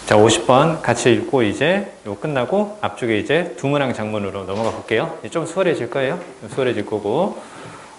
자, 50번 같이 읽고 이제 이거 끝나고 앞쪽에 이제 두문항 장문으로 넘어가 볼게요. 좀 수월해질 거예요. 좀 수월해질 거고.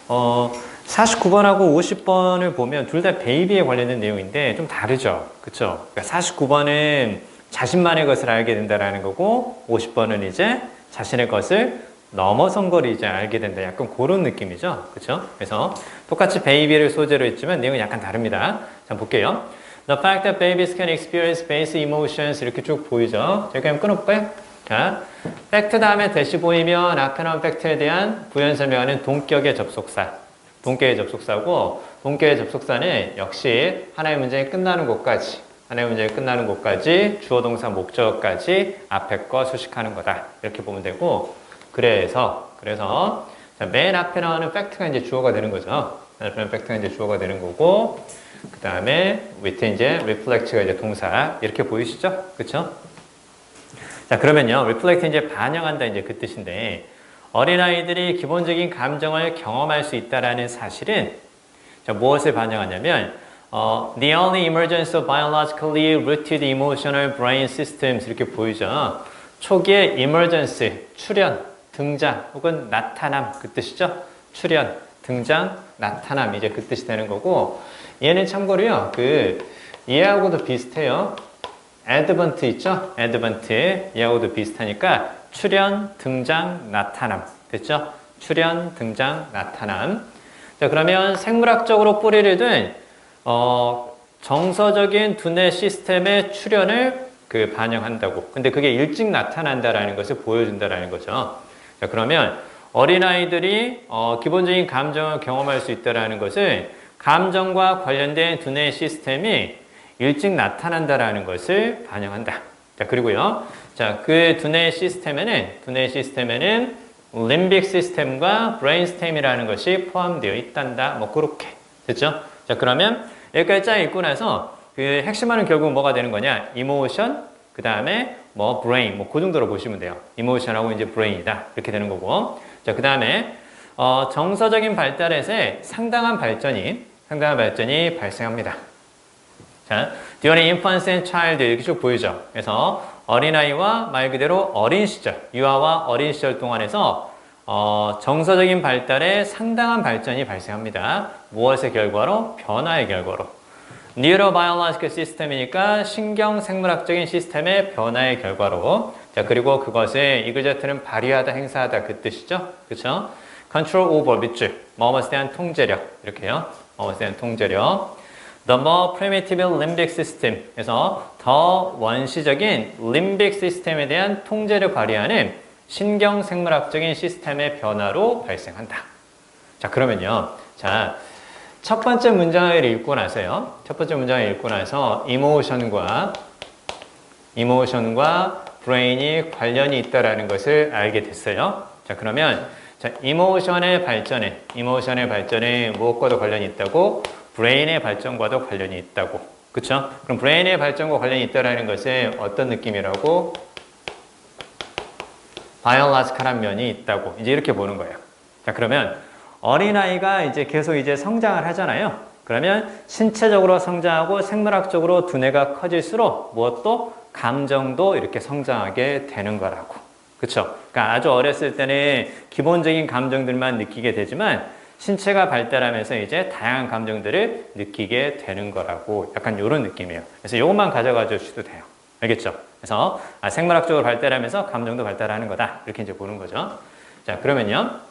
49번하고 50번을 보면 둘 다 베이비에 관련된 내용인데 좀 다르죠. 그쵸? 그러니까 49번은 자신만의 것을 알게 된다라는 거고 50번은 이제 자신의 것을 넘어선 걸 이제 알게 된다. 약간 그런 느낌이죠. 그쵸? 그래서 똑같이 베이비를 소재로 했지만 내용이 약간 다릅니다. 자, 볼게요. The fact that babies can experience basic emotions 이렇게 쭉 보이죠. 저희 그냥 끊어볼까요? 자, 팩트 다음에 대시 보이면 앞에 나온 팩트에 대한 부연 설명하는 동격의 접속사. 동격의 접속사고 동격의 접속사는 역시 하나의 문장이 끝나는 곳까지 주어 동사 목적어까지 앞에 거 수식하는 거다. 이렇게 보면 되고 그래서 자, 맨 앞에 나오는 팩트가 이제 주어가 되는 거죠. 맨 앞에 나오는 팩트가 이제 주어가 되는 거고 그 다음에 with 이제 reflect가 이제 동사 이렇게 보이시죠? 그쵸? 자, 그러면요 reflect 이제 반영한다 이제 그 뜻인데 어린아이들이 기본적인 감정을 경험할 수 있다라는 사실은 자, 무엇을 반영하냐면 the only emergence of biologically rooted emotional brain systems 이렇게 보이죠? 초기의 emergence, 출현, 등장 혹은 나타남 그 뜻이죠? 출현, 등장, 나타남 이제 그 뜻이 되는 거고 얘는 참고로요 얘하고도 비슷해요. advent 있죠? advent 얘하고도 비슷하니까 출현, 등장, 나타남 됐죠? 출현, 등장, 나타남. 자, 그러면 생물학적으로 뿌리를 둔 정서적인 두뇌 시스템의 출현을 반영한다고. 근데 그게 일찍 나타난다라는 것을 보여준다라는 거죠. 자, 그러면 어린아이들이 기본적인 감정을 경험할 수 있다라는 것을 감정과 관련된 두뇌 시스템이 일찍 나타난다라는 것을 반영한다. 자, 그리고요. 자, 그 두뇌 시스템에는 림빅 시스템과 브레인 스템이라는 것이 포함되어 있단다. 뭐 그렇게. 됐죠? 자, 그러면 여기까지 쫙 읽고 나서 그 핵심하는 결국은 뭐가 되는 거냐? 이모션, 그 다음에 뭐 브레인, 뭐 그 정도로 보시면 돼요. 이모션하고 이제 브레인이다. 이렇게 되는 거고. 자, 그 다음에 정서적인 발달에서 상당한 발전이 발생합니다. 자, during infance and child 이렇게 쭉 보이죠. 그래서 어린아이와 말 그대로 어린 시절, 유아와 어린 시절 동안에서 정서적인 발달에 상당한 발전이 발생합니다. 무엇의 결과로? 변화의 결과로. Neurobiological system이니까 신경생물학적인 시스템의 변화의 결과로. 자, 그리고 그것을 이 글자트는 발휘하다, 행사하다 그 뜻이죠. 그렇죠? Control over 밑줄, 뭐뭐에 대한 통제력 이렇게요. 뭐뭐에 대한 통제력. The more primitive limbic system 그래서 더 원시적인 limbic 시스템에 대한 통제를 발휘하는 신경생물학적인 시스템의 변화로 발생한다. 자, 그러면요. 자, 첫 번째 문장을 읽고 나서요. 첫 번째 문장을 읽고 나서 이모션과 브레인이 관련이 있다라는 것을 알게 됐어요. 자, 그러면 자, 이모션의 발전에 무엇과도 관련이 있다고? 브레인의 발전과도 관련이 있다고. 그쵸? 그럼 브레인의 발전과 관련이 있다라는 것은 어떤 느낌이라고? 바이올로지컬한 면이 있다고. 이제 이렇게 보는 거예요. 자, 그러면 어린아이가 이제 계속 이제 성장을 하잖아요. 그러면 신체적으로 성장하고 생물학적으로 두뇌가 커질수록 무엇도 감정도 이렇게 성장하게 되는 거라고. 그쵸? 그러니까 아주 어렸을 때는 기본적인 감정들만 느끼게 되지만 신체가 발달하면서 이제 다양한 감정들을 느끼게 되는 거라고 약간 이런 느낌이에요. 그래서 이것만 가져가 주셔도 돼요. 알겠죠? 그래서 생물학적으로 발달하면서 감정도 발달하는 거다. 이렇게 이제 보는 거죠. 자, 그러면요.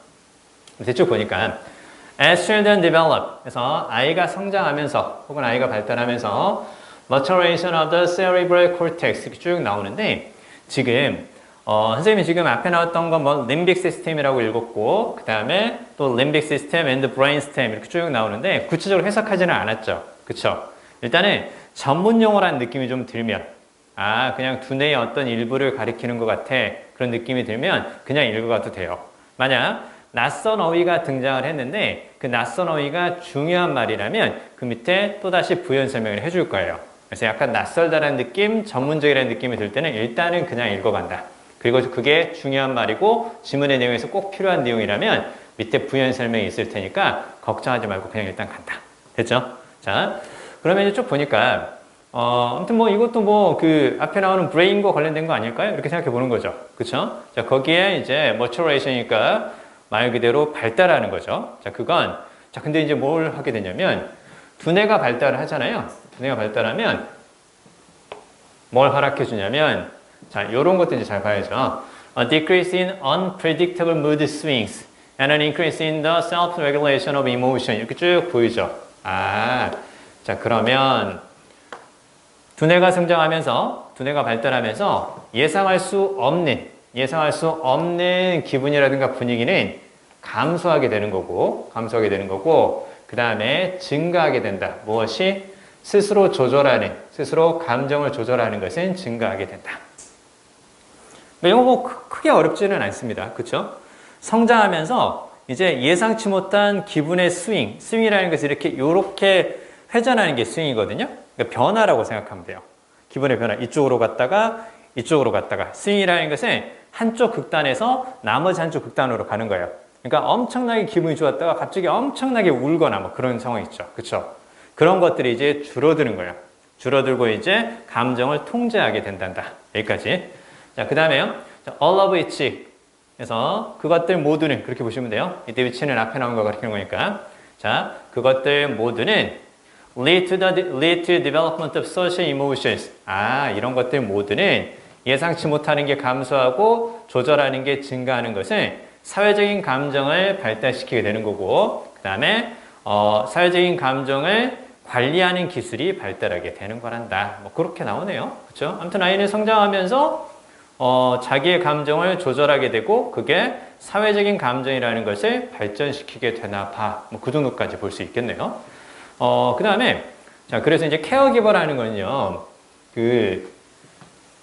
대충 보니까 as children develop 그래서 아이가 성장하면서 혹은 아이가 발달하면서 maturation of the cerebral cortex 이렇게 쭉 나오는데 지금 선생님이 지금 앞에 나왔던 건 뭐 림빅 시스템이라고 읽었고 그 다음에 또 림빅 시스템 and brain stem 이렇게 쭉 나오는데 구체적으로 해석하지는 않았죠. 그쵸? 일단은 전문 용어라는 느낌이 좀 들면 그냥 두뇌의 어떤 일부를 가리키는 것 같아 그런 느낌이 들면 그냥 읽어가도 돼요. 만약 낯선 어휘가 등장을 했는데 그 낯선 어휘가 중요한 말이라면 그 밑에 또다시 부연 설명을 해줄 거예요. 그래서 약간 낯설다라는 느낌, 전문적이라는 느낌이 들 때는 일단은 그냥 읽어간다. 그리고 그게 중요한 말이고 지문의 내용에서 꼭 필요한 내용이라면 밑에 부연 설명이 있을 테니까 걱정하지 말고 그냥 일단 간다. 됐죠? 자, 그러면 이제 쭉 보니까 아무튼 뭐 이것도 뭐 그 앞에 나오는 brain과 관련된 거 아닐까요? 이렇게 생각해 보는 거죠. 그쵸? 자, 거기에 이제 maturation이니까 말 그대로 발달하는 거죠. 자, 자, 근데 이제 뭘 하게 되냐면 두뇌가 발달을 하잖아요. 두뇌가 발달하면 뭘 허락해 주냐면 자, 요런 것도 이제 잘 봐야죠. A decrease in unpredictable mood swings and an increase in the self-regulation of emotion. 이렇게 쭉 보이죠. 자, 그러면 두뇌가 성장하면서, 두뇌가 발달하면서 예상할 수 없는 기분이라든가 분위기는 감소하게 되는 거고, 그 다음에 증가하게 된다. 무엇이? 스스로 감정을 조절하는 것은 증가하게 된다. 이거 뭐 크게 어렵지는 않습니다. 그쵸? 성장하면서 이제 예상치 못한 기분의 스윙이라는 것은 요렇게 회전하는 게 스윙이거든요. 그러니까 변화라고 생각하면 돼요. 기분의 변화. 이쪽으로 갔다가 스윙이라는 것은 한쪽 극단에서 나머지 한쪽 극단으로 가는 거예요. 그러니까 엄청나게 기분이 좋았다가 갑자기 엄청나게 울거나 뭐 그런 상황이 있죠. 그쵸? 그런 것들이 이제 줄어드는 거예요. 줄어들고 이제 감정을 통제하게 된단다. 여기까지. 자, 그 다음에요. all of which. 그래서 그것들 모두는 그렇게 보시면 돼요. 이때 위치는 앞에 나온 거 가리키는 거니까. 자, 그것들 모두는 lead to development of social emotions. 이런 것들 모두는 예상치 못하는 게 감소하고 조절하는 게 증가하는 것은 사회적인 감정을 발달시키게 되는 거고, 그 다음에 사회적인 감정을 관리하는 기술이 발달하게 되는 거란다. 뭐 그렇게 나오네요. 그렇죠? 아무튼 아이는 성장하면서 자기의 감정을 조절하게 되고 그게 사회적인 감정이라는 것을 발전시키게 되나 봐. 뭐 그 정도까지 볼 수 있겠네요. 그 다음에 자, 그래서 이제 케어기버라는 건요. 그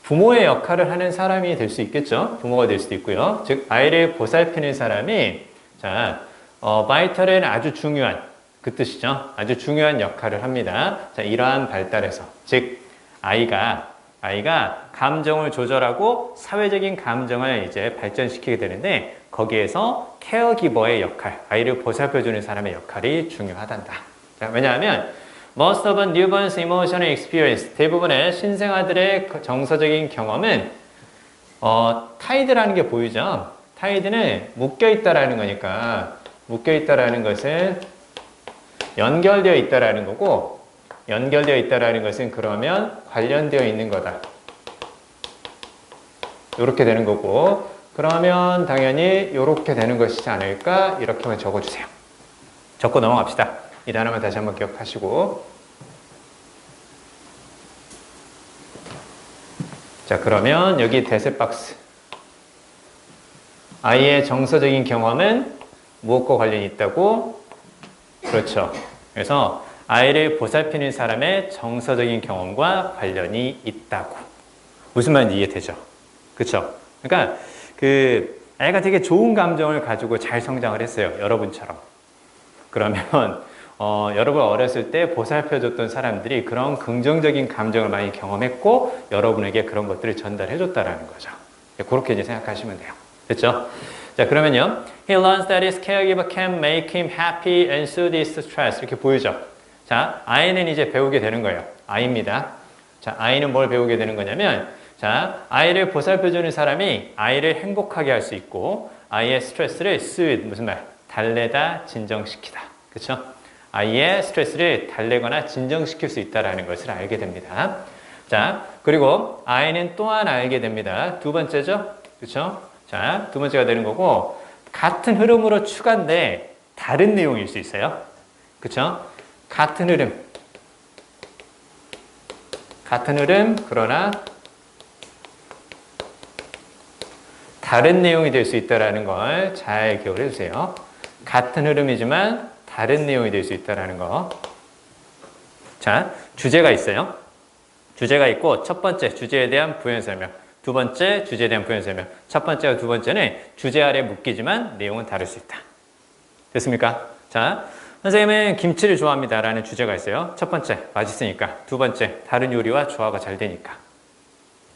부모의 역할을 하는 사람이 될 수 있겠죠. 부모가 될 수도 있고요. 즉 아이를 보살피는 사람이 자, 바이털은 아주 중요한 그 뜻이죠. 아주 중요한 역할을 합니다. 자, 이러한 발달에서 즉 아이가 감정을 조절하고 사회적인 감정을 이제 발전시키게 되는데 거기에서 케어기버의 역할, 아이를 보살펴주는 사람의 역할이 중요하단다. 자, 왜냐하면 most of newborn's emotional experience, 대부분의 신생아들의 정서적인 경험은 타이드라는 게 보이죠. 타이드는 묶여있다라는 거니까 묶여있다라는 것은 연결되어 있다라는 거고 연결되어 있다라는 것은 그러면 관련되어 있는 거다. 이렇게 되는 거고 그러면 당연히 이렇게 되는 것이지 않을까 이렇게만 적어주세요. 적고 넘어갑시다. 이 단어만 다시 한번 기억하시고 자 그러면 여기 대세 박스 아이의 정서적인 경험은 무엇과 관련이 있다고? 그렇죠. 그래서 아이를 보살피는 사람의 정서적인 경험과 관련이 있다고. 무슨 말인지 이해되죠? 그렇죠? 그러니까 그 아이가 되게 좋은 감정을 가지고 잘 성장을 했어요. 여러분처럼. 그러면 여러분 어렸을 때 보살펴줬던 사람들이 그런 긍정적인 감정을 많이 경험했고 여러분에게 그런 것들을 전달해줬다라는 거죠. 그렇게 이제 생각하시면 돼요. 됐죠? 자 그러면요. He learns that his caregiver can make him happy and soothe his stress. 이렇게 보이죠? 자, 아이는 이제 배우게 되는 거예요. 아이입니다. 자, 아이는 뭘 배우게 되는 거냐면 자, 아이를 보살펴주는 사람이 아이를 행복하게 할 수 있고 아이의 스트레스를 soothe, 무슨 말? 달래다, 진정시키다. 그렇죠? 아이의 스트레스를 달래거나 진정시킬 수 있다는 것을 알게 됩니다. 자, 그리고 아이는 또한 알게 됩니다. 두 번째죠? 그렇죠? 자, 두 번째가 되는 거고 같은 흐름으로 추가인데 다른 내용일 수 있어요. 그렇죠? 같은 흐름 그러나 다른 내용이 될 수 있다는 걸 잘 기억을 해주세요. 같은 흐름이지만 다른 내용이 될 수 있다는 거. 자, 주제가 있어요. 주제가 있고 첫 번째 주제에 대한 부연 설명, 두 번째 주제에 대한 부연 설명. 첫 번째와 두 번째는 주제 아래 묶이지만 내용은 다를 수 있다. 됐습니까? 자, 선생님은 김치를 좋아합니다 라는 주제가 있어요. 첫 번째, 맛있으니까. 두 번째, 다른 요리와 조화가 잘 되니까.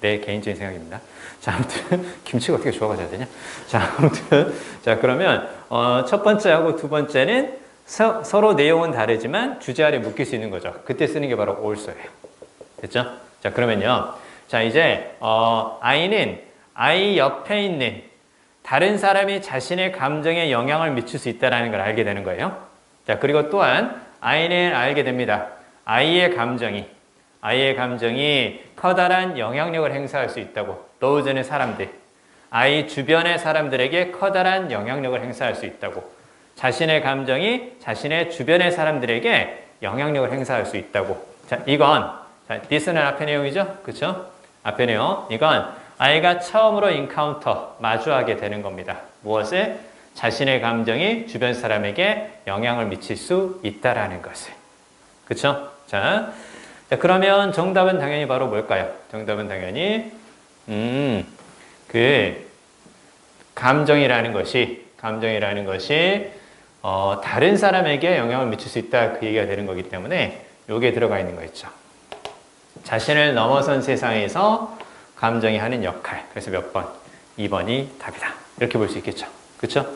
내 개인적인 생각입니다. 자, 아무튼 김치가 어떻게 조화가 잘 되냐? 자, 아무튼 자 그러면 첫 번째하고 두 번째는 서로 내용은 다르지만 주제 아래 묶일 수 있는 거죠. 그때 쓰는 게 바로 also예요. 됐죠? 자, 그러면요. 자, 이제, I는 I 옆에 있는 다른 사람이 자신의 감정에 영향을 미칠 수 있다는 걸 알게 되는 거예요. 자, 그리고 또한 I는 알게 됩니다. I의 감정이 커다란 영향력을 행사할 수 있다고. thouse는 사람들. I 주변의 사람들에게 커다란 영향력을 행사할 수 있다고. 자신의 감정이 자신의 주변의 사람들에게 영향력을 행사할 수 있다고. 자, 이건, 자, this는 앞의 내용이죠? 그쵸? 앞의 내용. 이건 아이가 처음으로 인카운터, 마주하게 되는 겁니다. 무엇을? 자신의 감정이 주변 사람에게 영향을 미칠 수 있다라는 것을. 그쵸? 자, 그러면 정답은 당연히 바로 뭘까요? 정답은 당연히, 감정이라는 것이, 다른 사람에게 영향을 미칠 수 있다. 그 얘기가 되는 거기 때문에 요게 들어가 있는 거 있죠. 자신을 넘어선 세상에서 감정이 하는 역할. 그래서 몇 번? 2번이 답이다. 이렇게 볼 수 있겠죠. 그쵸?